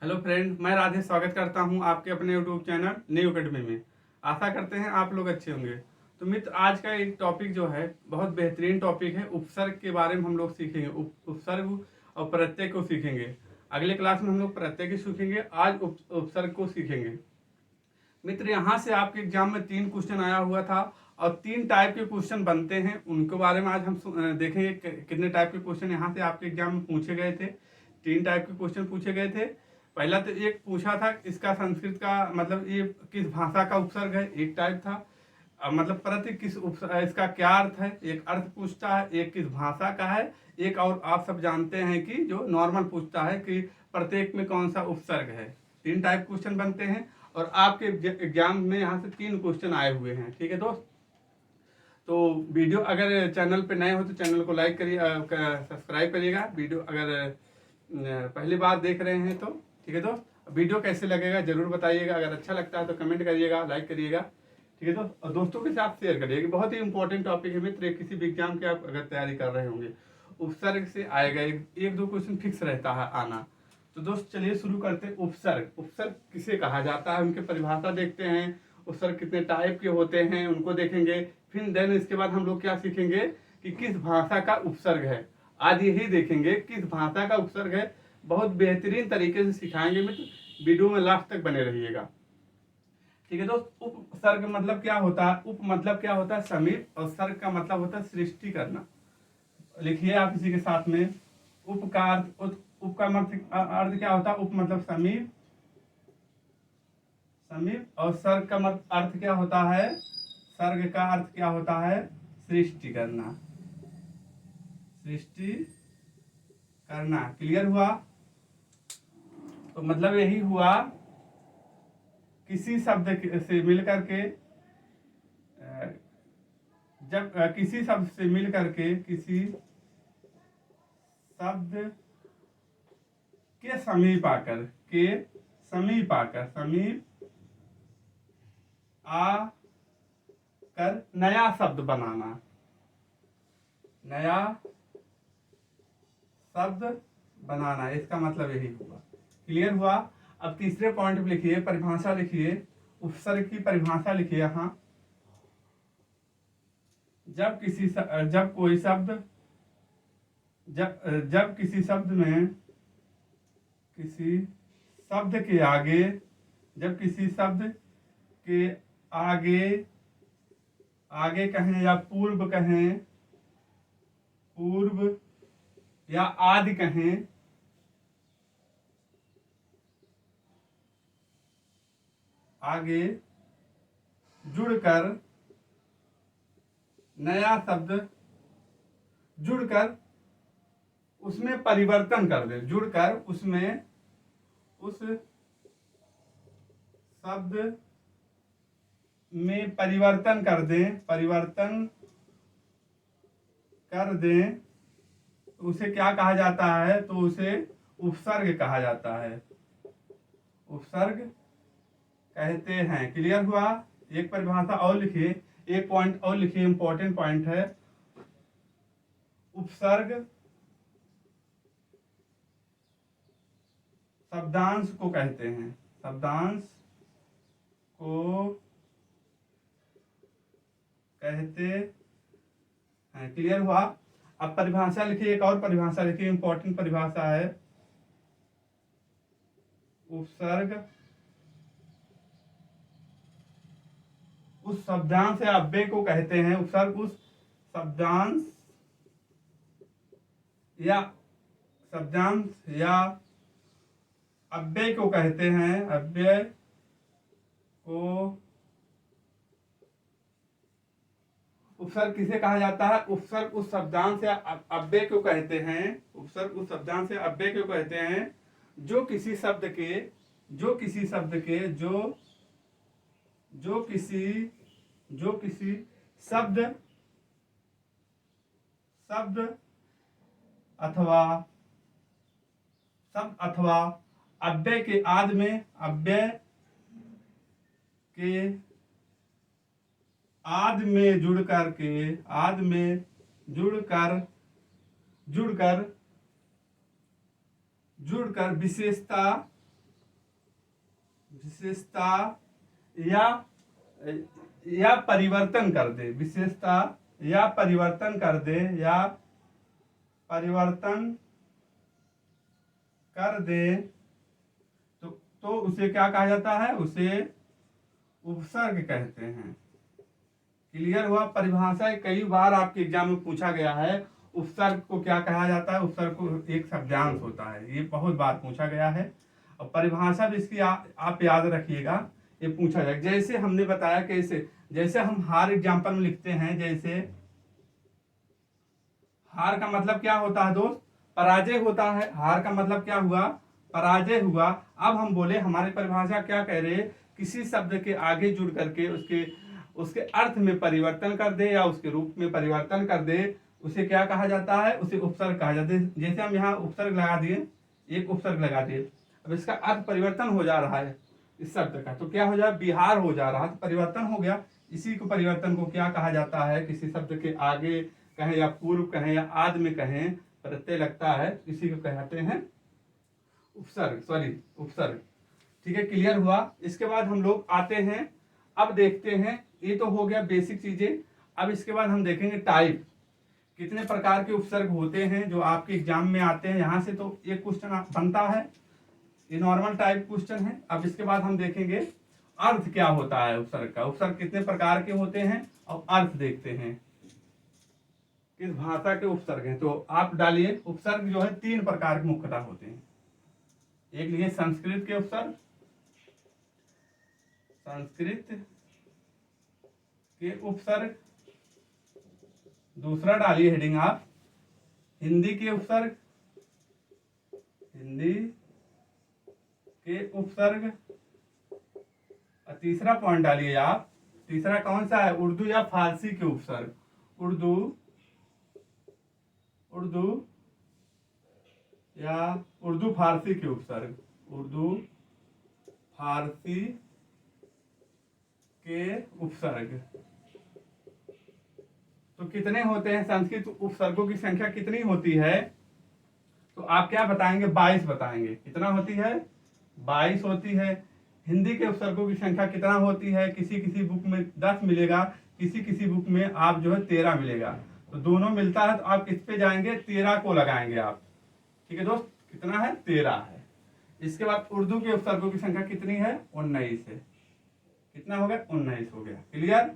Hello friend, मैं राधे स्वागत करता हूं आपके अपने यूट्यूब चैनल न्यू अकेडमी में। आशा करते हैं आप लोग अच्छे होंगे। तो मित्र, आज का एक टॉपिक जो है बहुत बेहतरीन टॉपिक है। उपसर्ग के बारे में हम लोग सीखेंगे। उपसर्ग और प्रत्यय को सीखेंगे। अगले क्लास में हम लोग प्रत्यय की सीखेंगे, आज उपसर्ग को सीखेंगे। मित्र, यहाँ से आपके एग्जाम में 3 क्वेश्चन आया हुआ था और 3 टाइप के क्वेश्चन बनते हैं, उनके बारे में आज हम देखेंगे कितने टाइप के क्वेश्चन यहाँ से आपके एग्जाम में पूछे गए थे। 3 टाइप के क्वेश्चन पूछे गए थे। पहला तो एक पूछा था इसका संस्कृत का मतलब ये किस भाषा का उपसर्ग है, एक टाइप था। मतलब प्रति किस इसका क्या अर्थ है, एक अर्थ पूछता है, एक किस भाषा का है, एक और आप सब जानते हैं कि जो नॉर्मल पूछता है कि प्रत्येक में कौन सा उपसर्ग है। 3 टाइप क्वेश्चन बनते हैं और आपके एग्जाम में यहाँ से 3 क्वेश्चन आए हुए हैं। ठीक है दोस्त, तो वीडियो अगर चैनल पे नए हो तो चैनल को लाइक करिए, सब्सक्राइब करिएगा। वीडियो अगर पहली बार देख रहे हैं तो ठीक है दोस्त, वीडियो कैसे लगेगा जरूर बताइएगा। अगर अच्छा लगता है तो कमेंट करिएगा, लाइक करिएगा। ठीक है दोस्त, और दोस्तों के साथ शेयर करिएगा। बहुत ही इंपॉर्टेंट टॉपिक है मित्र, किसी भी एग्जाम की आप अगर तैयारी कर रहे होंगे उपसर्ग से आएगा। एक दो क्वेश्चन फिक्स रहता है आना। तो दोस्त चलिए शुरू करते हैं। उपसर्ग, उपसर्ग किसे कहा जाता है, उनके परिभाषा देखते हैं। उपसर्ग कितने टाइप के होते हैं उनको देखेंगे। फिर देन इसके बाद हम लोग क्या सीखेंगे कि किस भाषा का उपसर्ग है। आज यही देखेंगे किस भाषा का उपसर्ग है। बहुत बेहतरीन तरीके से सिखाएंगे मित्र, वीडियो में लास्ट तक बने रहिएगा। ठीक है दोस्त, उपसर्ग मतलब क्या होता है? उप मतलब क्या होता है? समीप। और सर्ग का मतलब होता है सृष्टि करना। लिखिए आप इसी के साथ में। उप का अर्थ, उप का अर्थ क्या होता है? उप मतलब समीप, समीप। और सर्ग का अर्थ क्या होता है? सर्ग का अर्थ क्या होता है? सृष्टि करना, सृष्टि करना। क्लियर हुआ? तो मतलब यही हुआ किसी शब्द से मिलकर के, जब किसी शब्द से मिलकर के, किसी शब्द के समीप आकर, के समीप आकर, समीप आकर नया शब्द बनाना, नया शब्द बनाना, इसका मतलब यही हुआ। क्लियर हुआ? अब तीसरे पॉइंट पे लिखिए, परिभाषा लिखिए। उपसर्ग की परिभाषा लिखिए यहाँ। जब किसी जब कोई शब्द, जब किसी शब्द में, किसी शब्द के आगे, जब किसी शब्द के आगे, आगे कहें या पूर्व कहें, पूर्व या आदि कहें, आगे जुड़कर नया शब्द, जुड़कर उसमें परिवर्तन कर दे, जुड़कर उसमें, उस शब्द में परिवर्तन कर दें, परिवर्तन कर दें, तो उसे क्या कहा जाता है? तो उसे उपसर्ग कहा जाता है, उपसर्ग कहते हैं। क्लियर हुआ? एक परिभाषा और लिखिए, एक पॉइंट और लिखिए, इंपॉर्टेंट पॉइंट है। उपसर्ग शब्दांश को कहते हैं, शब्दांश को कहते हैं। क्लियर हुआ? अब परिभाषा लिखिए, एक और परिभाषा लिखिए, इंपॉर्टेंट परिभाषा है। उपसर्ग उस शब्दांश या अव्यय को कहते हैं। उपसर्ग उस शब्दांश या अव्यय को कहते हैं, अव्यय को। उपसर्ग किसे कहा जाता है? उपसर्ग उस शब्दांश या अव्यय को कहते हैं। उपसर्ग उस शब्दांश या अव्यय को कहते हैं जो किसी शब्द के, जो किसी शब्द के, जो किसी शब्द, शब्द अथवा अव्यय के आदि में, अव्यय के आदि में जुड़कर के, आदि में जुड़कर जुड़कर जुड़कर विशेषता विशेषता या परिवर्तन कर दे, विशेषता या परिवर्तन कर दे, या परिवर्तन कर दे, तो उसे क्या कहा जाता है? उसे उपसर्ग कहते हैं। क्लियर हुआ? परिभाषा कई बार आपके एग्जाम में पूछा गया है, उपसर्ग को क्या कहा जाता है? उपसर्ग को एक शब्दांश होता है, ये बहुत बार पूछा गया है। और परिभाषा भी इसकी आप याद रखिएगा, ये पूछा जाए। जैसे हमने बताया कैसे, जैसे हम हार एग्जाम्पल में लिखते हैं, जैसे हार का मतलब क्या होता है दोस्त? पराजय होता है। हार का मतलब क्या हुआ? पराजय हुआ। अब हम बोले हमारी परिभाषा क्या कह रहे, किसी शब्द के आगे जुड़ करके उसके अर्थ में परिवर्तन कर दे या उसके रूप में परिवर्तन कर दे, उसे क्या कहा जाता है? उसे उपसर्ग कहा जाता है। जैसे हम यहाँ उपसर्ग लगा दिए, एक उपसर्ग लगा दिए, अब इसका अर्थ परिवर्तन हो जा रहा है इस शब्द का, तो क्या हो जाए? बिहार हो जा रहा है, तो परिवर्तन हो गया। इसी को परिवर्तन को क्या कहा जाता है? किसी शब्द के आगे कहें या पूर्व कहें या आदि में कहें प्रत्यय लगता है, इसी को कहते हैं उपसर्ग, सॉरी उपसर्ग। ठीक है, क्लियर हुआ? इसके बाद हम लोग आते हैं, अब देखते हैं, ये तो हो गया बेसिक चीजें। अब इसके बाद हम देखेंगे टाइप, कितने प्रकार के उपसर्ग होते हैं जो आपके एग्जाम में आते हैं। यहाँ से तो एक क्वेश्चन बनता है, ये नॉर्मल टाइप क्वेश्चन है। अब इसके बाद हम देखेंगे अर्थ क्या होता है उपसर्ग का, उपसर्ग कितने प्रकार के होते हैं, और अर्थ देखते हैं किस भाषा के उपसर्ग हैं। तो आप डालिए, उपसर्ग जो है 3 प्रकार के मुख्यतः होते हैं। एक लिए संस्कृत के उपसर्ग, संस्कृत के उपसर्ग। दूसरा डालिए हेडिंग आप हिंदी के उपसर्ग, हिंदी के उपसर्ग। और तीसरा पॉइंट डालिए आप, तीसरा कौन सा है? उर्दू या फारसी के उपसर्ग, उर्दू या उर्दू फारसी के उपसर्ग, उर्दू फारसी के उपसर्ग। तो कितने होते हैं? संस्कृत उपसर्गों की संख्या कितनी होती है? तो आप क्या बताएंगे? 22 बताएंगे। कितना होती है? 22 होती है। हिंदी के उपसर्गों की संख्या कितना होती है? किसी किसी बुक में 10 मिलेगा, किसी किसी बुक में आप जो है 13 मिलेगा। तो दोनों मिलता है तो आप किस पे जाएंगे? 13 को लगाएंगे आप। ठीक है दोस्त, कितना है? 13 है। इसके बाद उर्दू के उपसर्गों की संख्या कितनी है? 19 है। कितना हो गया? 19 हो गया। क्लियर?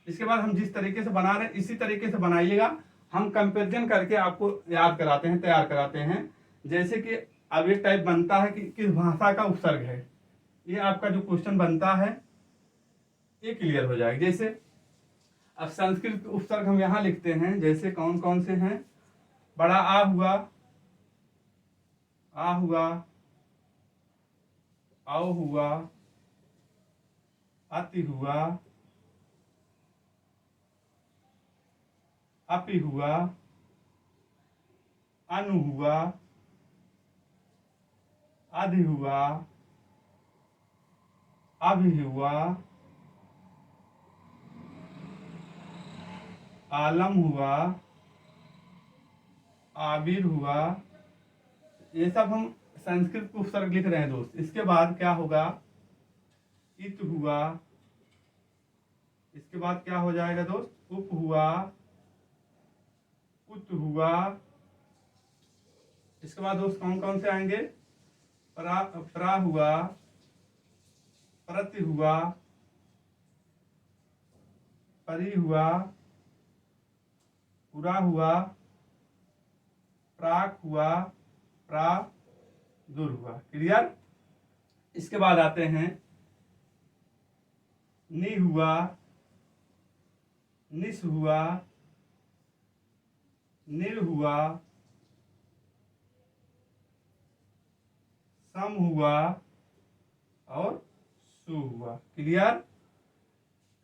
इसके बाद हम जिस तरीके से बना रहे हैं इसी तरीके से बनाइएगा। हम कंपेरिजन करके आपको याद कराते हैं, तैयार कराते हैं। जैसे कि अब एक टाइप बनता है कि किस भाषा का उपसर्ग है, ये आपका जो क्वेश्चन बनता है ये क्लियर हो जाएगा। जैसे अब संस्कृत उपसर्ग हम यहाँ लिखते हैं, जैसे कौन कौन से हैं? बड़ा आ हुआ, आ हुआ, आओ हुआ, अति हुआ, अपि हुआ, अनु हुआ, अधि हुआ, अभि हुआ, आलम हुआ, आबिर हुआ। ये सब हम संस्कृत उपसर्ग लिख रहे हैं दोस्त। इसके बाद क्या होगा? इत हुआ। इसके बाद क्या हो जाएगा दोस्त? उप हुआ, उत हुआ। इसके बाद दोस्त कौन कौन से आएंगे? प्रा हुआ, प्रति हुआ, परि हुआ, पुरा हुआ, प्राक हुआ, प्रादुर हुआ। क्लियर? इसके बाद आते हैं नि हुआ, निस हुआ, निर हुआ, सम हुआ और सु हुआ। क्लियर?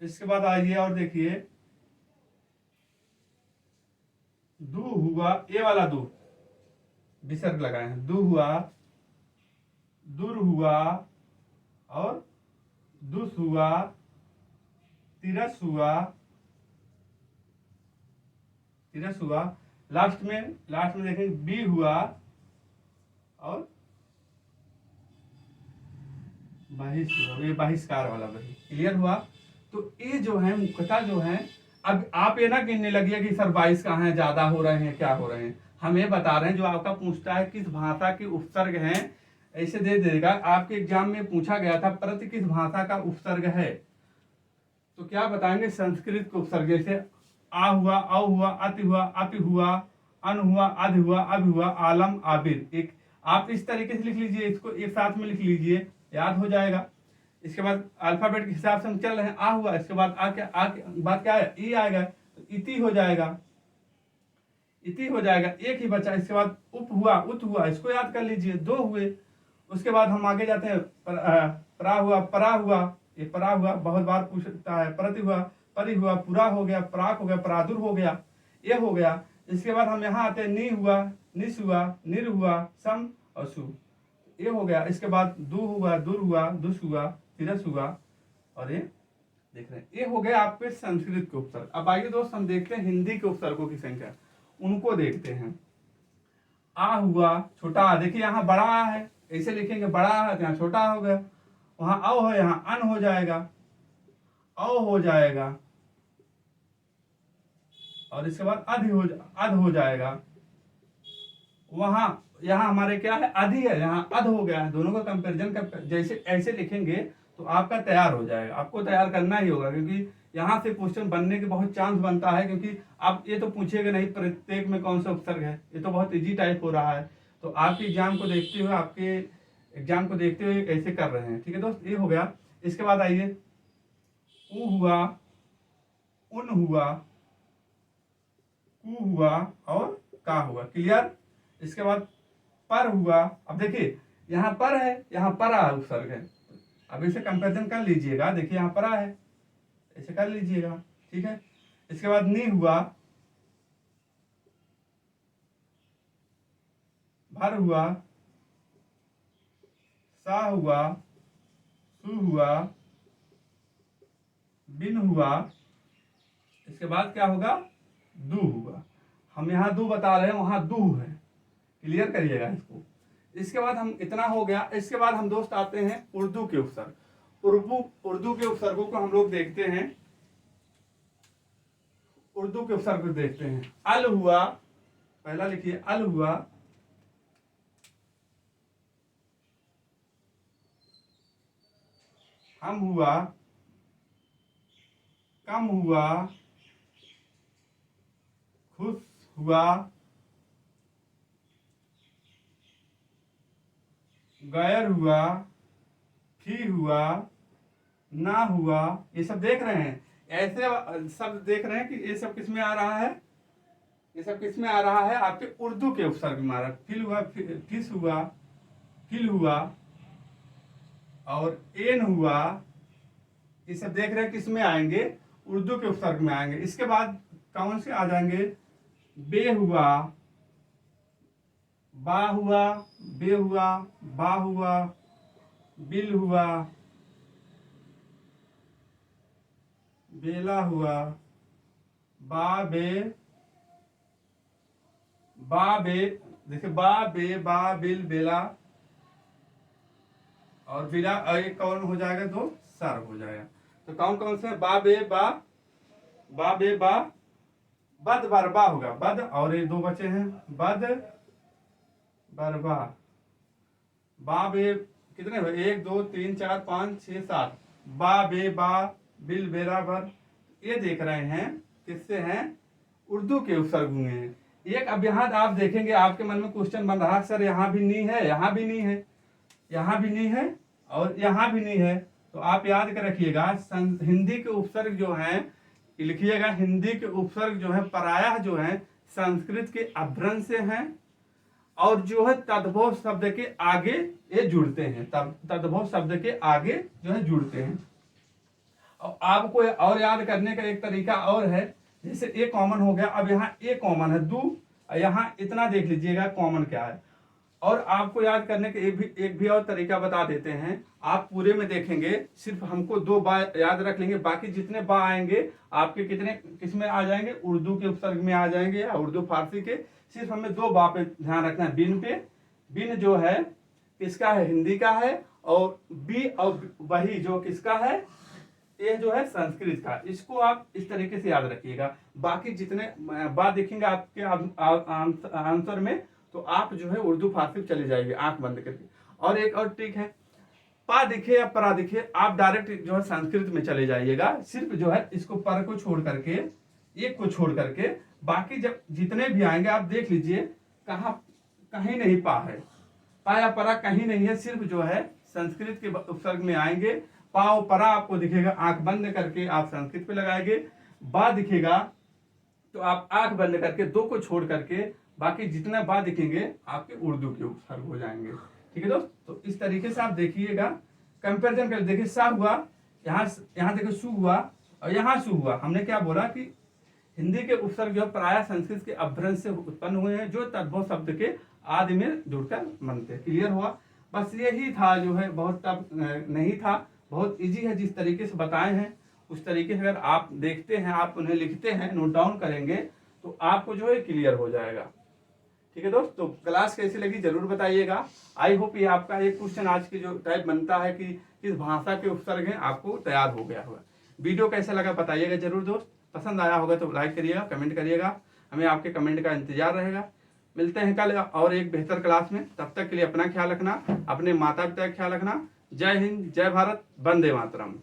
इसके बाद आइए और देखिए दू हुआ, ये वाला दू विसर्ग लगाए हैं। दू हुआ, दुर हुआ और दुस हुआ, तिरस हुआ, तिरस हुआ। लास्ट में देखेंगे बी हुआ और ये बहिष्कार वाला बही, क्लियर हुआ। तो ये जो है मुख्यतः जो है, अब आप ये ना गिनने लगिए कि सर 22 कहाँ है, ज्यादा हो रहे हैं, क्या हो रहे हैं। हम ये बता रहे हैं जो आपका पूछता है किस भाषा के उपसर्ग हैं, ऐसे दे देगा। आपके एग्जाम में पूछा गया था प्रति किस भाषा का उपसर्ग है, तो क्या बताएंगे, संस्कृत के उपसर्ग। जैसे आ हुआ, औ हुआ, अति हुआ, अपि हुआ, अन हुआ, अध हुआ, अब हुआ, आलम, आबिर। एक आप इस तरीके से लिख लीजिए, इसको एक साथ में लिख लीजिए, याद हो जाएगा। इसके बाद अल्फाबेट के हिसाब से हम चल रहे हैं। आ हुआ, इसके बाद आ के बाद क्या है, ई आएगा, तो इति हो जाएगा, इति हो जाएगा, एक ही बचा। इसके बाद उप हुआ, उत हुआ, इसको याद कर लीजिए, दो हुए। उसके बाद हम आगे जाते हैं, परा हुआ, परा हुआ, ये परा हुआ बहुत बार पूछता है। प्रति हुआ, परि हुआ, पूरा हो गया, पराक हो गया, परादुर हो गया, ये हो गया। इसके बाद हम यहाँ आते हैं, नी हुआ, निस हुआ, निर हुआ, सम और सु, ये हो गया। इसके बाद दु हुआ, दुर हुआ, दुस हुआ, तिरस हुआ, और ये देख रहे हैं, ये हो गया आपके संस्कृत के उपसर्ग। अब आइए दोस्त हम देखते हैं हिंदी के उपसर्गों की संख्या, उनको देखते हैं। आ हुआ, छोटा आ, देखिए यहाँ बड़ा आ है, ऐसे लिखेंगे बड़ा आ, यहाँ छोटा हो गया। वहां औ है, यहाँ अन हो जाएगा, औ हो जाएगा, और इसके बाद अध हो जाएगा। वहां यहाँ हमारे क्या है, अधि है, यहाँ अध हो गया है। दोनों का कंपैरिजन का जैसे ऐसे लिखेंगे तो आपका तैयार हो जाएगा। आपको तैयार करना ही होगा, क्योंकि यहाँ से क्वेश्चन बनने के बहुत चांस बनता है, क्योंकि आप ये तो पूछेगा नहीं प्रत्येक में कौन सा उपसर्ग है, ये तो बहुत इजी टाइप हो रहा है। तो आपके एग्जाम को देखते हुए, ऐसे कर रहे हैं, ठीक है दोस्त, ये हो गया। इसके बाद आइए, उ हुआ, उन हुआ, कु हुआ, और का हुआ, क्लियर। इसके बाद पर हुआ। अब देखिए यहाँ पर है, यहाँ परा उपसर्ग है। अब इसे कंपेरिजन कर लीजिएगा, देखिए यहाँ परा है, ऐसे कर लीजिएगा, ठीक है। इसके बाद नी हुआ, भर हुआ, सा हुआ, सु हुआ, बिन हुआ। इसके बाद क्या होगा, दू हुआ। हम यहाँ दू बता रहे हैं, वहां दू है, क्लियर करिएगा इसको। इसके बाद हम इतना हो गया। इसके बाद हम दोस्त आते हैं उर्दू के उपसर्ग। उर्दू के उपसर्गों को हम लोग देखते हैं। उर्दू के उपसर्ग देखते हैं। अल हुआ, पहला लिखिए, अल हुआ, हम हुआ, कम हुआ, खुश हुआ, गैर हुआ, फी हुआ, ना हुआ। ये सब देख रहे हैं, ऐसे सब देख रहे हैं कि ये सब किस में आ रहा है, ये सब किस में आ रहा है, आपके उर्दू के उपसर्ग में आ रहा है। फिल हुआ, फिस हुआ, फिल हुआ, और एन हुआ, ये सब देख रहे हैं किस में आएंगे, उर्दू के उपसर्ग में आएंगे। इसके बाद कौन से आ जाएंगे, बे हुआ, बा हुआ, बे हुआ, बा हुआ, बिल हुआ, बेला हुआ, बा बे, देखिए बा बे, बा बिल, बेला, और बिला, एक कौन हो जाएगा, दो सर हो जाएगा। तो कौन कौन से, बा बे बा, बा बे बा, बद बरबा होगा, बद, और ये दो बचे हैं, बद बरबा। बा बे कितने हुए, 1 2 3 4 5 6 7, बा बे बा, बिल बेरा बर। ये देख रहे हैं किससे हैं, उर्दू के उपसर्ग हुए हैं। एक अब यहाँ आप देखेंगे, आपके मन में क्वेश्चन बन रहा है, सर यहाँ भी नी है, यहाँ भी नी है, यहाँ भी नी है, और यहाँ भी नी है। तो आप याद कर रखिएगा, हिंदी के उपसर्ग जो हैं, लिखिएगा, हिंदी के उपसर्ग जो है प्रायः जो है संस्कृत के अभ्रंश से हैं, और जो है तद्भव शब्द के आगे ये जुड़ते हैं, तद्भव शब्द के आगे जो है जुड़ते हैं। और आपको और याद करने का एक तरीका और है, जैसे ए कॉमन हो गया, अब यहाँ ए कॉमन है, दू, यहाँ इतना देख लीजिएगा कॉमन क्या है। और आपको याद करने का एक भी और तरीका बता देते हैं। आप पूरे में देखेंगे, सिर्फ हमको 2 बा याद रख लेंगे, बाकी जितने बा आएंगे आपके कितने किस में आ जाएंगे, उर्दू के उपसर्ग में आ जाएंगे, या उर्दू फारसी के। सिर्फ हमें 2 बा पे ध्यान रखना है। बिन पे, बिन जो है किसका है, हिंदी का है, और बी और वही जो किसका है, ये जो है संस्कृत का। इसको आप इस तरीके से याद रखिएगा। बाकी जितने बात देखेंगे आपके आंसर में, तो आप जो है उर्दू फारसी चले जाइए आंख बंद करके। और एक और ट्रिक है, पा दिखे या परा दिखे, आप डायरेक्ट जो है संस्कृत में चले जाइएगा। सिर्फ जो है इसको पर को छोड़ करके, एक को छोड़ करके, बाकी जब जितने भी आएंगे आप देख लीजिए, कहीं नहीं पा है, पा या परा कहीं नहीं है, सिर्फ जो है संस्कृत के उपसर्ग में आएंगे। पा और परा आपको दिखेगा, आंख बंद करके आप संस्कृत पे लगाएंगे। बा दिखेगा तो आप आंख बंद करके दो को छोड़ करके बाकी जितना बा दिखेंगे आपके उर्दू के उपसर्ग हो जाएंगे। ठीक है दोस्त, तो इस तरीके से आप देखिएगा, कंपेरिजन कर देखिए। सा हुआ, यहाँ देखो सु हुआ और यहाँ सु हुआ। हमने क्या बोला कि हिंदी के उपसर्ग जो प्राय संस्कृत के अभ्रंश से उत्पन्न हुए हैं, जो तद्भव शब्द के आदि में जुड़कर बनते हैं। क्लियर हुआ? बस यही था, जो है बहुत टफ नहीं था, बहुत इजी है। जिस तरीके से बताए हैं उस तरीके से अगर आप देखते हैं, आप उन्हें लिखते हैं, नोट डाउन करेंगे, तो आपको जो है क्लियर हो जाएगा। ठीक है दोस्त, तो क्लास कैसी लगी जरूर बताइएगा। आई होप ये आपका एक क्वेश्चन आज की जो टाइप बनता है कि किस भाषा के उपसर्ग हैं, आपको तैयार हो गया होगा। वीडियो कैसा लगा बताइएगा जरूर दोस्त। पसंद आया होगा तो लाइक करिएगा, कमेंट करिएगा, हमें आपके कमेंट का इंतजार रहेगा। मिलते हैं कल और एक बेहतर क्लास में। तब तक के लिए अपना ख्याल रखना, अपने माता पिता का ख्याल रखना। जय हिंद, जय भारत, वंदे मातरम।